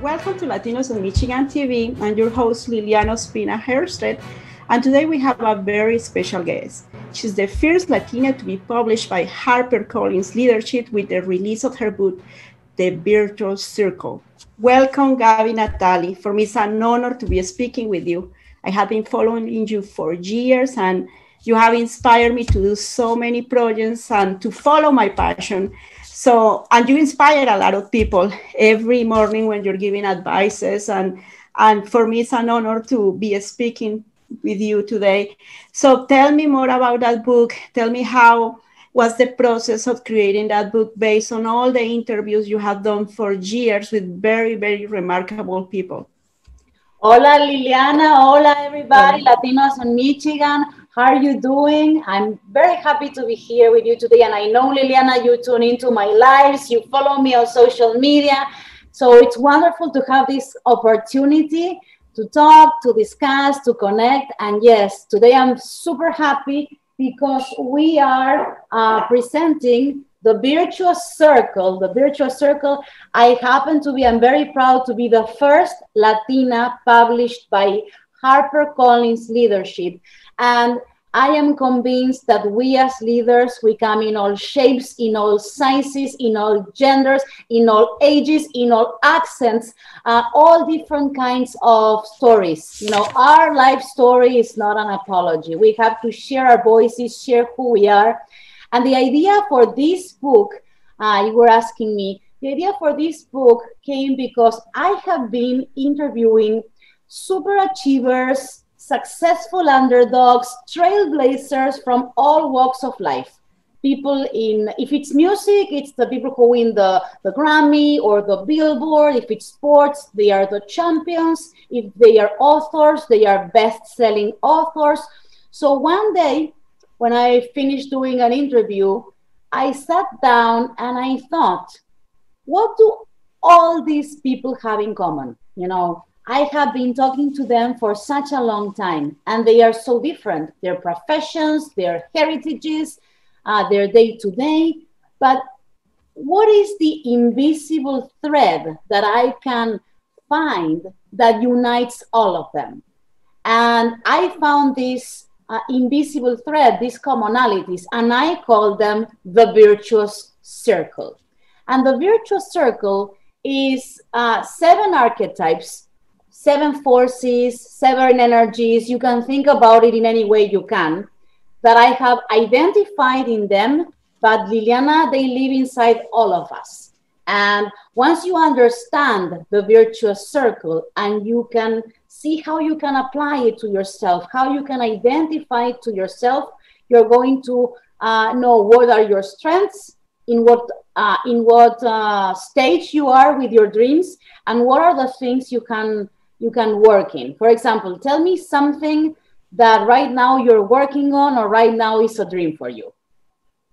Welcome to Latinos En Michigan TV. I'm your host, Liliana Ospina Herstedt, and today we have a very special guest. She's the first Latina to be published by HarperCollins Leadership with the release of her book, The Virtuous Circle. Welcome, Gaby Natale. For me, it's an honor to be speaking with you. I have been following you for years, and you have inspired me to do so many projects and to follow my passion. And you inspire a lot of people every morning when you're giving advices. And for me, it's an honor to be speaking with you today. So tell me more about that book. Tell me how was the process of creating that book based on all the interviews you have done for years with very, very remarkable people. Hola, Liliana. Hola, everybody. Latinos in Michigan. How are you doing? I'm very happy to be here with you today. And I know, Liliana, you tune into my lives. You follow me on social media. So it's wonderful to have this opportunity to talk, to discuss, to connect. And yes, today I'm super happy because we are presenting the Virtuous Circle. The Virtuous Circle, I'm very proud to be the first Latina published by HarperCollins Leadership. And I am convinced that we as leaders, we come in all shapes, in all sizes, in all genders, in all ages, in all accents, all different kinds of stories. You know, our life story is not an apology. We have to share our voices, share who we are. And the idea for this book, you were asking me, the idea for this book came because I have been interviewing super achievers, successful underdogs, trailblazers from all walks of life. People if it's music, it's the people who win the Grammy or the Billboard. If it's sports, they are the champions. If they are authors, they are best-selling authors. So one day, when I finished doing an interview, I sat down and I thought, what do all these people have in common? You know, I have been talking to them for such a long time, and they are so different. Their professions, their heritages, their day-to-day. But what is the invisible thread that I can find that unites all of them? And I found this invisible thread, these commonalities, and I call them the Virtuous Circle. And the Virtuous Circle is 7 archetypes, 7 forces, 7 energies. You can think about it in any way you can, that I have identified in them, but Liliana, they live inside all of us. And once you understand the Virtuous Circle and you can see how you can apply it to yourself, how you can identify it to yourself, you're going to know what are your strengths, in what stage you are with your dreams, and what are the things you can work in. For example, tell me something that right now you're working on or right now is a dream for you.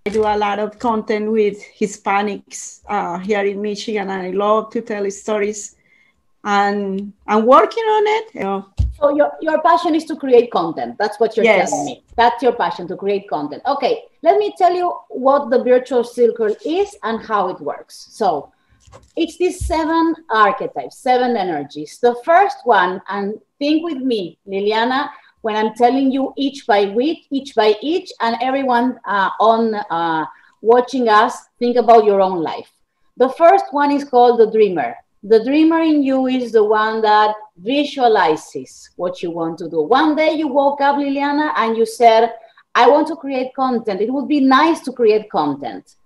I do a lot of content with Hispanics here in Michigan, and I love to tell stories. And I'm working on it. You know. So your passion is to create content. That's what you're telling me. That's your passion, to create content. Okay, let me tell you what the Virtuous Circle is and how it works. So it's these 7 archetypes, 7 energies. The first one, and think with me, Liliana, when I'm telling you each by each, and everyone watching us, think about your own life. The first one is called the dreamer. The dreamer in you is the one that visualizes what you want to do. One day you woke up, Liliana, and you said, I want to create content. It would be nice to create content.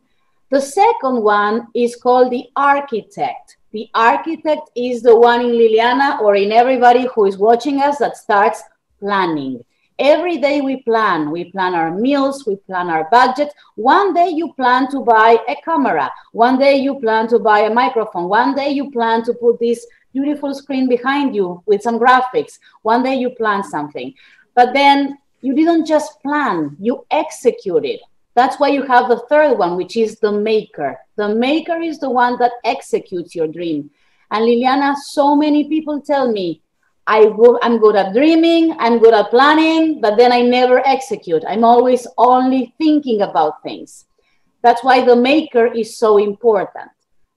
The second one is called the architect. The architect is the one in Liliana or in everybody who is watching us that starts planning. Every day we plan our meals, we plan our budget. One day you plan to buy a camera. One day you plan to buy a microphone. One day you plan to put this beautiful screen behind you with some graphics. One day you plan something. But then you didn't just plan, you execute it. That's why you have the third one, which is the maker. The maker is the one that executes your dream. And Liliana, so many people tell me, I'm good at dreaming, I'm good at planning, but then I never execute. I'm always only thinking about things. That's why the maker is so important.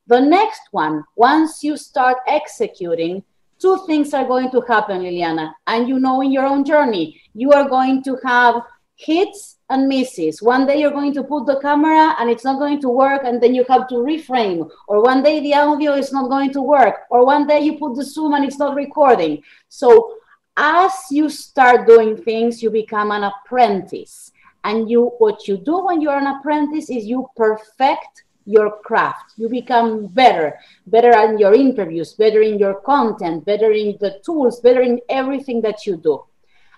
The next one, once you start executing, two things are going to happen, Liliana. And you know, in your own journey, you are going to have hits and misses. One day you're going to put the camera and it's not going to work, and then you have to reframe. Or one day the audio is not going to work. Or one day you put the Zoom and it's not recording. So as you start doing things, you become an apprentice. And what you do when you're an apprentice is you perfect your craft. You become better in your interviews, better in your content, better in the tools, better in everything that you do.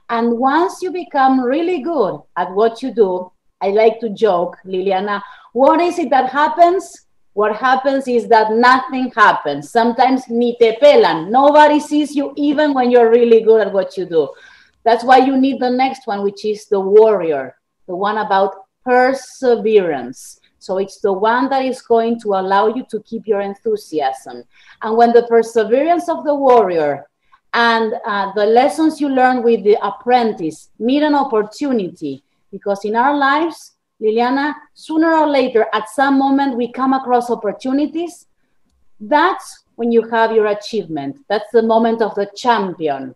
And once you become really good at what you do, I like to joke, Liliana, what is it that happens? What happens is that nothing happens. Sometimes ni te pelan. Nobody sees you even when you're really good at what you do. That's why you need the next one, which is the warrior, the one about perseverance. So it's the one that is going to allow you to keep your enthusiasm. And when the perseverance of the warrior and the lessons you learn with the apprentice meet an opportunity, because in our lives, Liliana, sooner or later, at some moment, we come across opportunities. That's when you have your achievement. That's the moment of the champion.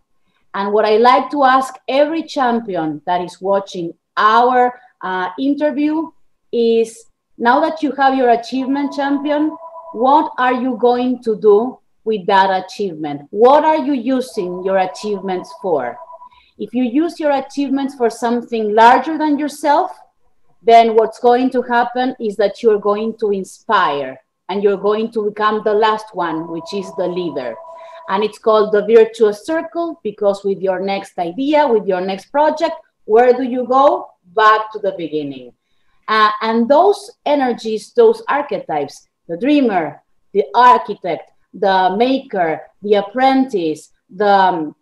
And what I like to ask every champion that is watching our interview is, now that you have your achievement, champion, what are you going to do with that achievement? What are you using your achievements for? If you use your achievements for something larger than yourself, then what's going to happen is that you're going to inspire and you're going to become the last one, which is the leader. And it's called the Virtuous Circle, because with your next idea, with your next project, where do you go? Back to the beginning. And those energies, those archetypes, the dreamer, the architect, the maker, the apprentice, the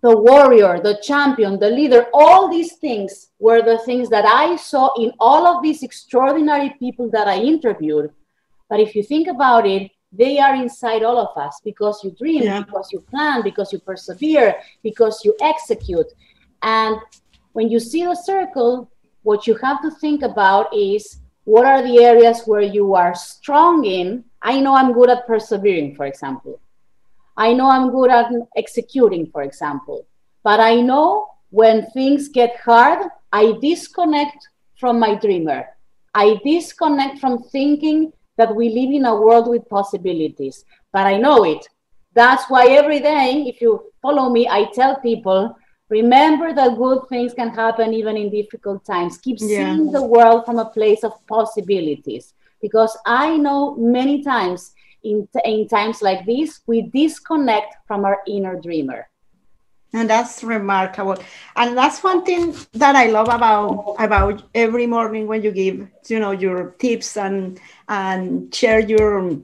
warrior, the champion, the leader, all these things were the things that I saw in all of these extraordinary people that I interviewed. But if you think about it, they are inside all of us, because you dream, because you plan, because you persevere, because you execute. And when you see the circle, what you have to think about is, what are the areas where you are strong in? I know I'm good at persevering, for example. I know I'm good at executing, for example. But I know when things get hard, I disconnect from my dreamer. I disconnect from thinking that we live in a world with possibilities. But I know it. That's why every day, if you follow me, I tell people, remember that good things can happen even in difficult times. Keep seeing the world from a place of possibilities. Because I know many times in times like this, we disconnect from our inner dreamer. And that's remarkable. And that's one thing that I love about every morning when you give, your tips and share your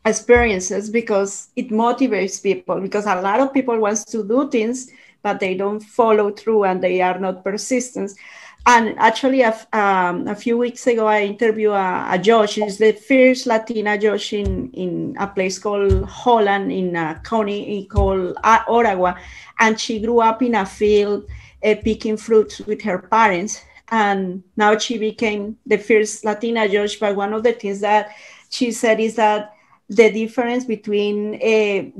experiences, because it motivates people, because a lot of people want to do things, but they don't follow through and they are not persistent. And actually, a few weeks ago, I interviewed a judge. She's the first Latina judge in a place called Holland, in a county called Ottawa. And she grew up in a field picking fruits with her parents. And now she became the first Latina judge. But one of the things that she said is that the difference between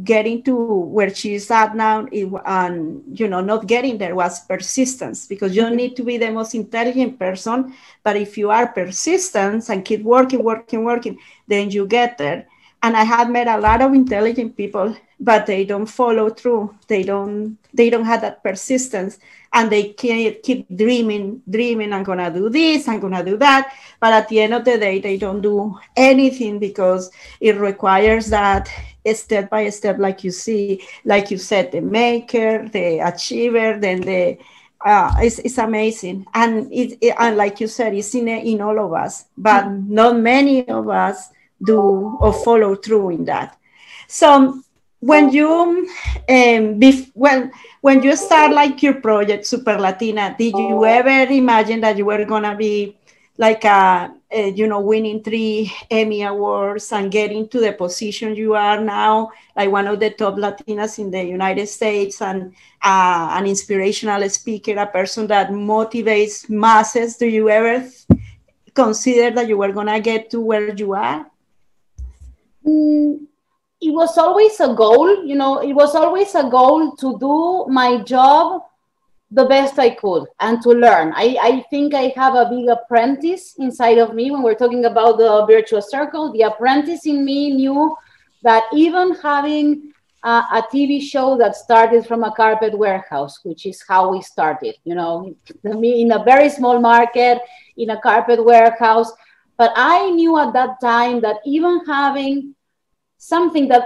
getting to where she's at now and not getting there was persistence, because you don't need to be the most intelligent person, but if you are persistent and keep working, then you get there. And I have met a lot of intelligent people, but they don't follow through. They don't have that persistence, and they can't keep dreaming, I'm gonna do this, I'm gonna do that. But at the end of the day, they don't do anything, because it requires that step by step, like you said, the maker, the achiever, then it's amazing. And and like you said, it's in all of us, but not many of us do or follow through in that. So when you when you start like your project Super Latina, did you ever imagine that you were gonna be like winning 3 Emmy awards and getting to the position you are now, like one of the top Latinas in the United States, and an inspirational speaker, a person that motivates masses? Do you ever consider that you were gonna get to where you are? Mm, it was always a goal, you know, it was always a goal to do my job the best I could and to learn. I think I have a big apprentice inside of me. When we're talking about the Virtuous Circle, the apprentice in me knew that even having a TV show that started from a carpet warehouse, which is how we started, you know, in a very small market, in a carpet warehouse. But I knew at that time that even having something that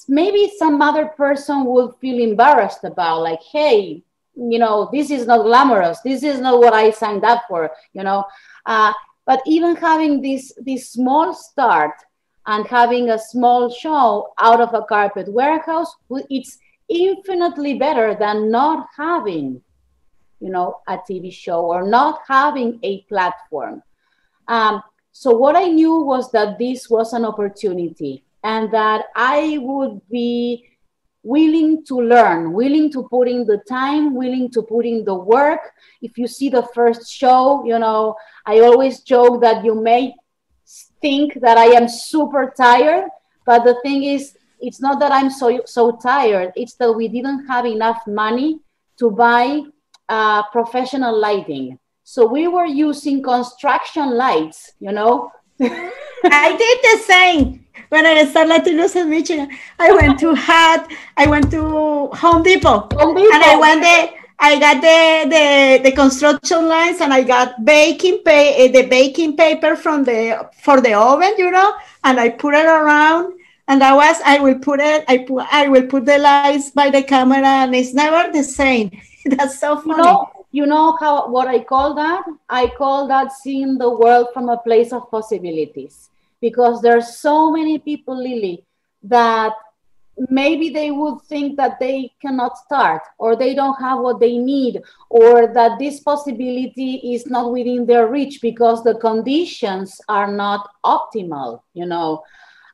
maybe some other person would feel embarrassed about, like, hey, you know, this is not glamorous, this is not what I signed up for, you know. uh, but even having this small start and having a small show out of a carpet warehouse, it's infinitely better than not having, you know, a TV show or not having a platform. So what I knew was that this was an opportunity and that I would be willing to learn, willing to put in the time, willing to put in the work. If you see the first show, you know, I always joke that you may think that I am super tired, but the thing is, it's not that I'm so tired. It's that we didn't have enough money to buy professional lighting. So we were using construction lights, you know. I did the same when I started Latinos in Michigan. I went to Home Depot, Home and I Depot. went there. I got the construction lines, and I got the baking paper from the for the oven, you know, and I put it around. And that was I will put the lights by the camera, and it's never the same. That's so funny. You know how what I call that? I call that seeing the world from a place of possibilities. Because there's so many people, Lily, that maybe they would think that they cannot start or they don't have what they need or that this possibility is not within their reach because the conditions are not optimal, you know.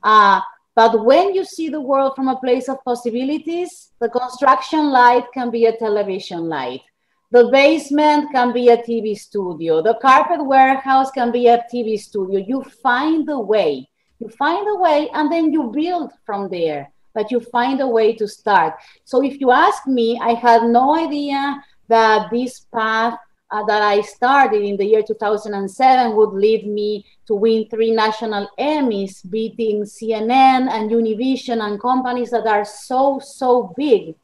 But when you see the world from a place of possibilities, the construction light can be a television light. The basement can be a TV studio. The carpet warehouse can be a TV studio. You find a way. You find a way and then you build from there. But you find a way to start. So if you ask me, I had no idea that this path that I started in the year 2007 would lead me to win 3 national Emmys, beating CNN and Univision and companies that are so big.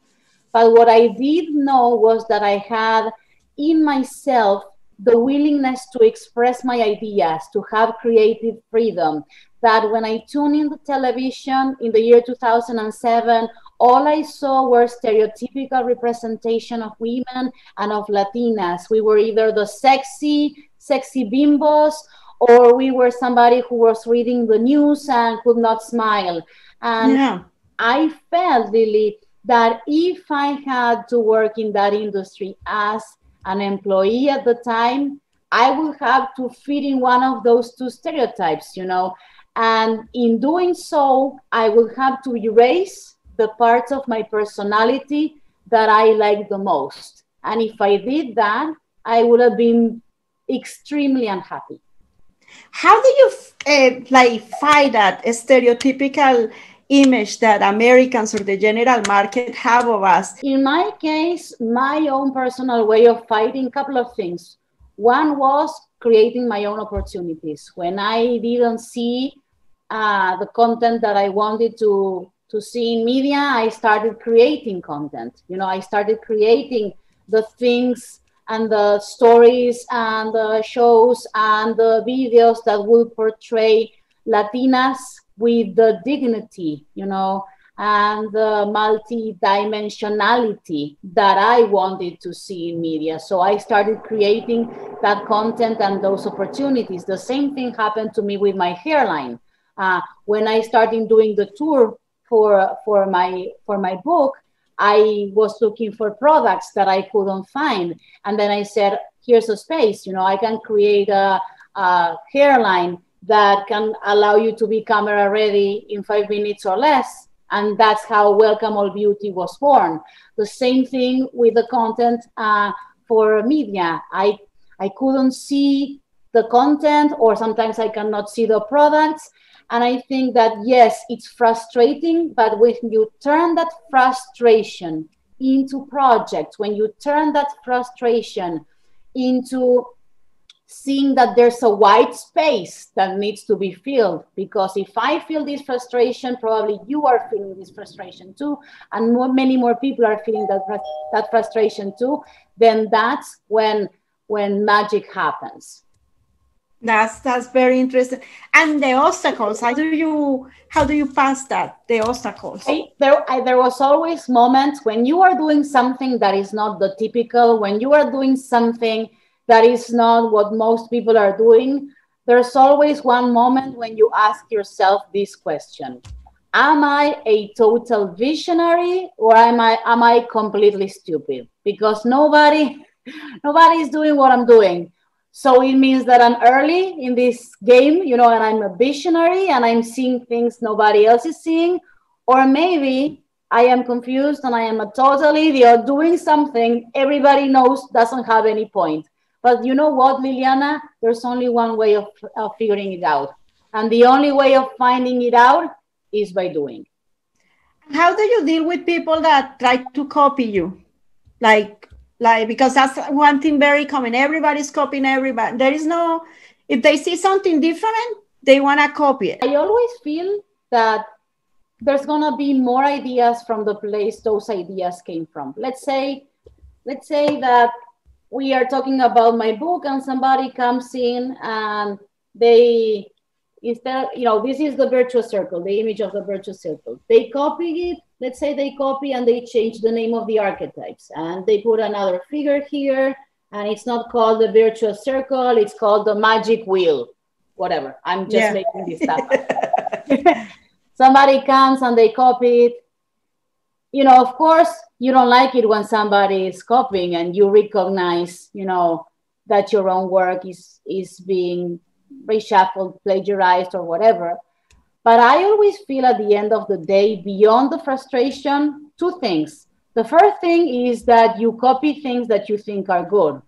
But what I did know was that I had in myself the willingness to express my ideas, to have creative freedom, that when I tuned in the television in the year 2007, all I saw were stereotypical representation of women and of Latinas. We were either the sexy bimbos, or we were somebody who was reading the news and could not smile. And yeah. I felt really that if I had to work in that industry as an employee at the time, I would have to fit in one of those 2 stereotypes, you know. And in doing so, I would have to erase the parts of my personality that I like the most. And if I did that, I would have been extremely unhappy. How do you fight that stereotypical image that Americans or the general market have of us? In my case, my own personal way of fighting, a couple of things. One was creating my own opportunities. When I didn't see the content that I wanted to see in media, I started creating content. You know, I started creating the things and the stories and the shows and the videos that will portray Latinas with the dignity, you know, and the multi-dimensionality that I wanted to see in media. So I started creating that content and those opportunities. The same thing happened to me with my hairline. When I started doing the tour for my book, I was looking for products that I couldn't find. And then I said, here's a space, you know, I can create a hairline that can allow you to be camera ready in 5 minutes or less. And that's how Welcome All Beauty was born. The same thing with the content for media. I couldn't see the content, or sometimes I cannot see the products. And I think that, yes, it's frustrating, but when you turn that frustration into projects, when you turn that frustration into seeing that there's a white space that needs to be filled, because if I feel this frustration, probably you are feeling this frustration too, and many more people are feeling that frustration too, then that's when magic happens. That's very interesting. And the obstacles, how do you pass that, the obstacles? There was always moments when you are doing something that is not the typical, when you are doing something that is not what most people are doing. There's always one moment when you ask yourself this question: am I a total visionary, or am I completely stupid? Because nobody is doing what I'm doing. So it means that I'm early in this game, you know, and I'm a visionary and I'm seeing things nobody else is seeing. Or maybe I am confused and I am a total idiot doing something everybody knows doesn't have any point. But you know what, Liliana? There's only one way of figuring it out. And the only way of finding it out is by doing. How do you deal with people that try to copy you? Like, because that's one thing very common. Everybody's copying everybody. There is no, if they see something different, they want to copy it. I always feel that there's going to be more ideas from the place those ideas came from. Let's say that we are talking about my book and somebody comes in and they, instead, you know, this is the Virtuous Circle, the image of the Virtuous Circle. They copy it. Let's say they copy and they change the name of the archetypes and they put another figure here, and it's not called the Virtuous Circle, it's called the magic wheel, whatever. I'm just making this stuff up. Somebody comes and they copy it. You know, of course, you don't like it when somebody is copying and you recognize, you know, that your own work is being reshuffled, plagiarized, or whatever. But I always feel at the end of the day, beyond the frustration, two things. The first thing is that you copy things that you think are good.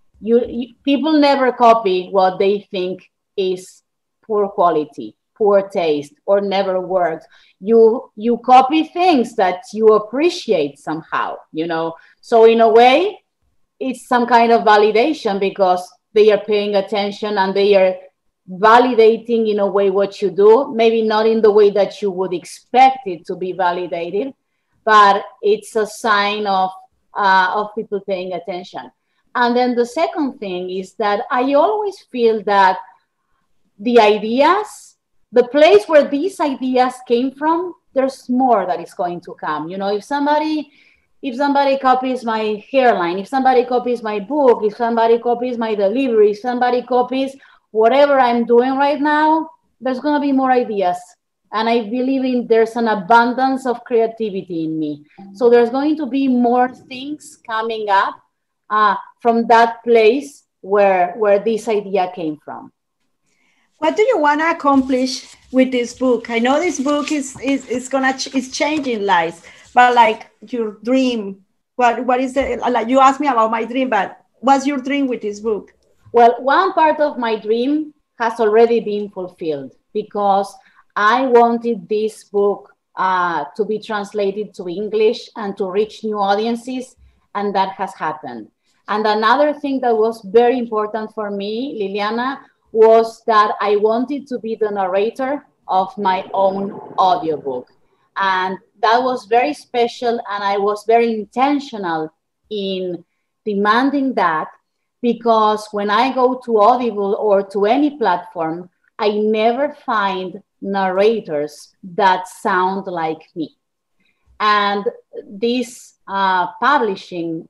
People never copy what they think is poor quality, poor taste, or never worked. You copy things that you appreciate somehow, you know. So in a way, it's some kind of validation because they are paying attention and they are validating in a way what you do, maybe not in the way that you would expect it to be validated, but it's a sign of people paying attention. And then the second thing is that I always feel that the ideas, the place where these ideas came from, there's more that is going to come. You know, if somebody copies my hairline, if somebody copies my book, if somebody copies my delivery, if somebody copies whatever I'm doing right now, there's going to be more ideas. And I believe there's an abundance of creativity in me. So there's going to be more things coming up from that place where this idea came from. What do you want to accomplish with this book? I know this book is changing lives, but like your dream, what is it? Like you asked me about my dream, but what's your dream with this book? Well, one part of my dream has already been fulfilled because I wanted this book to be translated to English and to reach new audiences, and that has happened. And another thing that was very important for me, Liliana, was that I wanted to be the narrator of my own audiobook. And that was very special, and I was very intentional in demanding that, because when I go to Audible or to any platform, I never find narrators that sound like me. And this publishing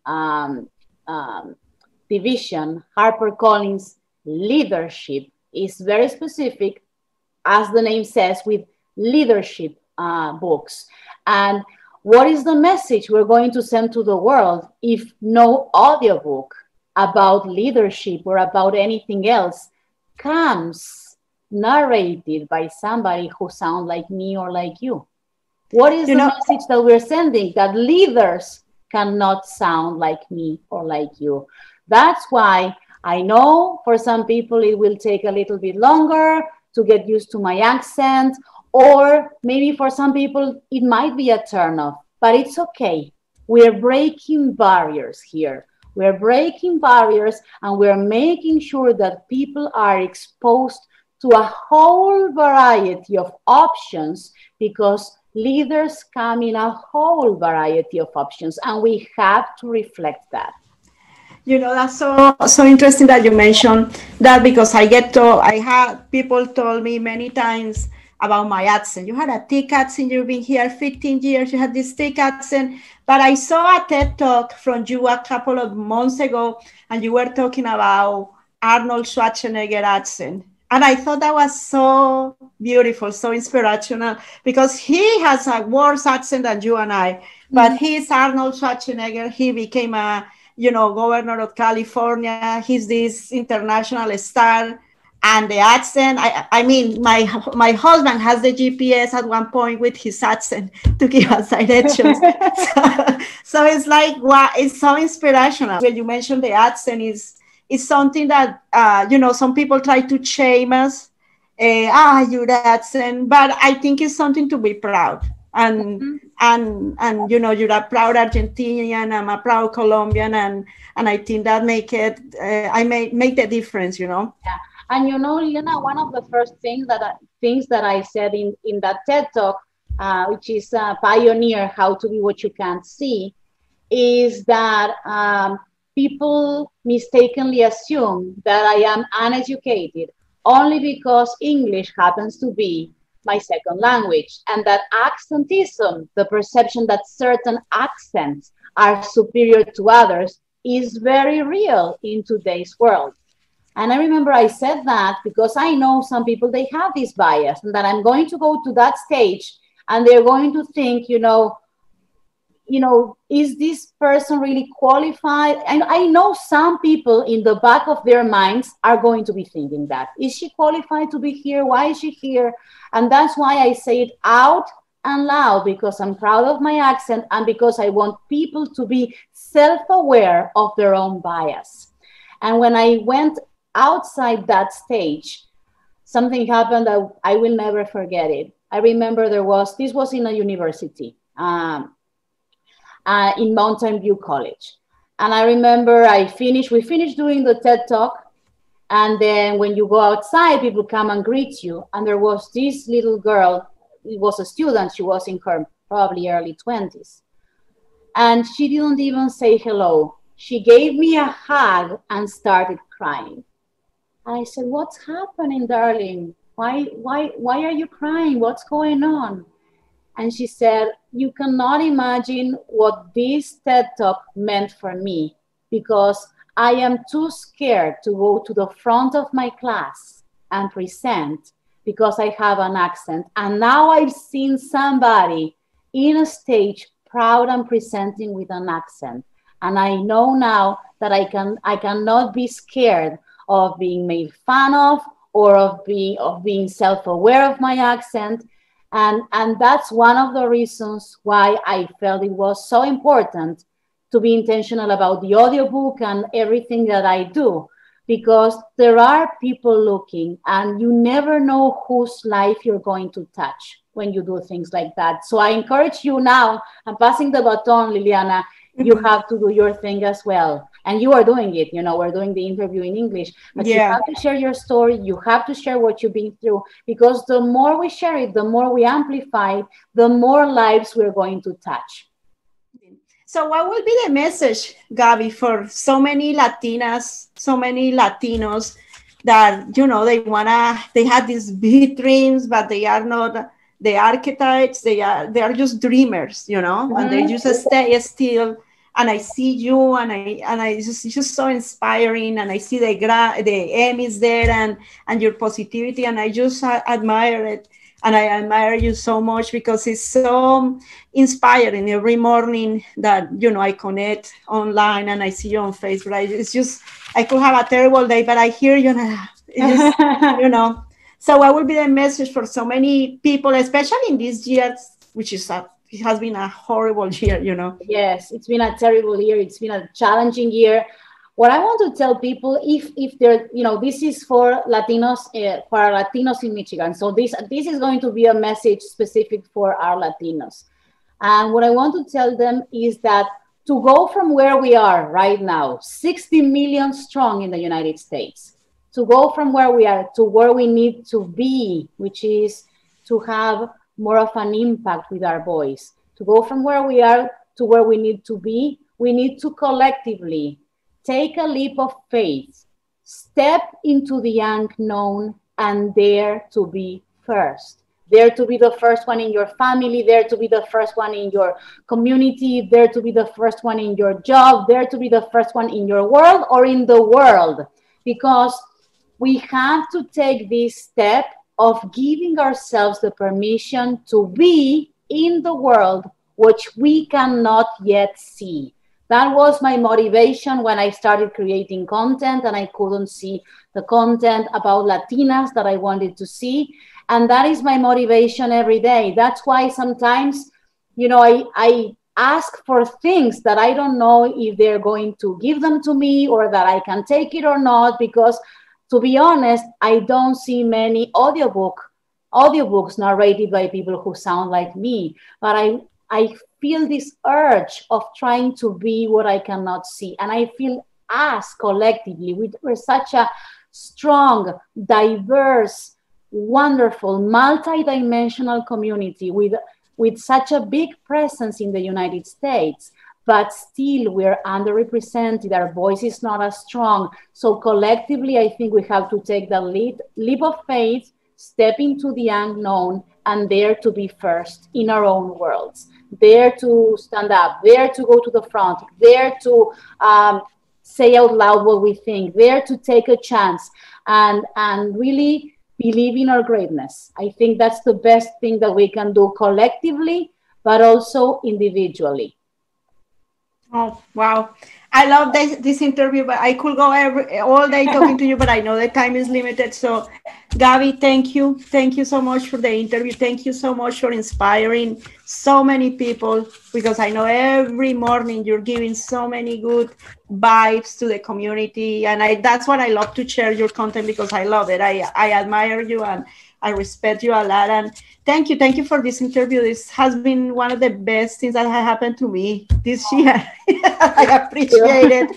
division, HarperCollins Leadership, is very specific, as the name says, with leadership books. And what is the message we're going to send to the world if no audiobook about leadership or about anything else comes narrated by somebody who sounds like me or like you? What is the message that we're sending? That leaders cannot sound like me or like you. That's why I know for some people it will take a little bit longer to get used to my accent, Or maybe for some people, it might be a turnoff, but it's okay. We're breaking barriers here. We're breaking barriers and we're making sure that people are exposed to a whole variety of options, because leaders come in a whole variety of options and we have to reflect that. That's so interesting that you mentioned that, because I had people told me many times about my accent. You had a thick accent, you've been here 15 years, you had this thick accent. But I saw a TED Talk from you a couple of months ago, and you were talking about Arnold Schwarzenegger accent. And I thought that was so beautiful, so inspirational, because he has a worse accent than you and I. But he's Arnold Schwarzenegger. He became governor of California. He's this international star. And the accent, I mean, my husband has the GPS at one point with his accent to give us directions. so it's like, wow, it's so inspirational. When you mentioned the accent, is something that, some people try to shame us. Your accent. But I think it's something to be proud. And you're a proud Argentinian, I'm a proud Colombian, and I think that make the difference, Yeah. And Liliana, one of the first things that I said in that TED Talk, which is Pioneer, How to Be What You Can't See, is that people mistakenly assume that I am uneducated only because English happens to be my second language, and that accentism, the perception that certain accents are superior to others, is very real in today's world. And I remember I said that because I know some people, they have this bias, and that I'm going to go to that stage and they're going to think, is this person really qualified? And I know some people in the back of their minds are going to be thinking that. Is she qualified to be here? Why is she here? And that's why I say it out and loud, because I'm proud of my accent and because I want people to be self-aware of their own bias. And when I went outside that stage, something happened that I will never forget it. I remember this was in a university, in Mountain View College. And I remember we finished doing the TED Talk. And then when you go outside, people come and greet you. And there was this little girl, it was a student, she was in her probably early 20s. And she didn't even say hello. She gave me a hug and started crying. I said, "What's happening, darling? Why are you crying? What's going on?" And she said, "You cannot imagine what this TED Talk meant for me, because I am too scared to go to the front of my class and present because I have an accent. And now I've seen somebody in a stage proud and presenting with an accent. And I know now that I cannot be scared of being made fun of or of being self-aware of my accent." And that's one of the reasons why I felt it was so important to be intentional about the audiobook and everything that I do, because there are people looking and you never know whose life you're going to touch when you do things like that. So I encourage you now, I'm passing the baton, Liliana, you have to do your thing as well. And you are doing it, we're doing the interview in English, but you have to share your story. You have to share what you've been through, because the more we share it, the more we amplify, the more lives we're going to touch. So what will be the message, Gaby, for so many Latinas, so many Latinos that, they have these big dreams, but they are not the archetypes. They are just dreamers, and they just stay still. And I see you, and it's just so inspiring. And I see the EMMYs there and your positivity, and I just admire it. And I admire you so much, because it's so inspiring every morning that, I connect online and I see you on Facebook. It's just, I could have a terrible day, but I hear you, and So what will be the message for so many people, especially in these years, which is it has been a horrible year, Yes, it's been a terrible year. It's been a challenging year. what I want to tell people, if they're, you know, this is for Latinos, for our Latinos in Michigan. So this is going to be a message specific for our Latinos. And what I want to tell them is that to go from where we are right now, 60 million strong in the United States, to go from where we are to where we need to be, which is to have more of an impact with our voice, to go from where we are to where we need to be, we need to collectively take a leap of faith, step into the unknown, and dare to be first. Dare to be the first one in your family, dare to be the first one in your community, dare to be the first one in your job, dare to be the first one in your world or in the world. Because we have to take this step of giving ourselves the permission to be in the world which we cannot yet see. That was my motivation when I started creating content and I couldn't see the content about Latinas that I wanted to see. And that is my motivation every day. That's why sometimes, you know, I ask for things that I don't know if they're going to give them to me or that I can take it or not, because to be honest, I don't see many audiobooks narrated by people who sound like me, but I feel this urge of trying to be what I cannot see. And I feel us collectively, we're such a strong, diverse, wonderful, multi-dimensional community with such a big presence in the United States, but still we're underrepresented. Our voice is not as strong. So collectively, I think we have to take the leap of faith, step into the unknown, and dare to be first in our own worlds. Dare to stand up, dare to go to the front, dare to say out loud what we think, dare to take a chance, and really believe in our greatness. I think that's the best thing that we can do collectively, but also individually. Oh, wow. I love this interview, but I could go all day talking to you, but I know the time is limited. So, Gaby, thank you. Thank you so much for the interview. Thank you so much for inspiring so many people, because I know every morning you're giving so many good vibes to the community. And that's what I love to share your content, because I love it. I admire you and I respect you a lot. And thank you for this interview. This has been one of the best things that have happened to me this year. I appreciate it.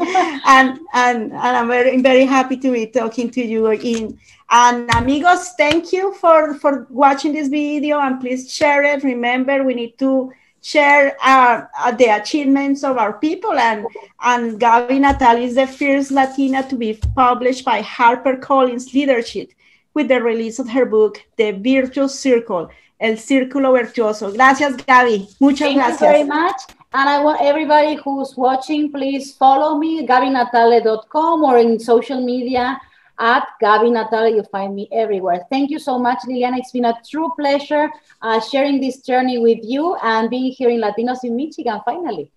And I'm very happy to be talking to you again. And amigos, thank you for watching this video, and please share it. Remember, we need to share the achievements of our people. And Gaby Natale is the first Latina to be published by HarperCollins Leadership, with the release of her book, The Virtuous Circle, El Círculo Virtuoso. Gracias, Gaby. Muchas gracias. Thank you very much. And I want everybody who's watching, please follow me, GabyNatale.com, or in social media at Gaby Natale. You'll find me everywhere. Thank you so much, Liliana. It's been a true pleasure sharing this journey with you and being here in Latinos in Michigan, finally.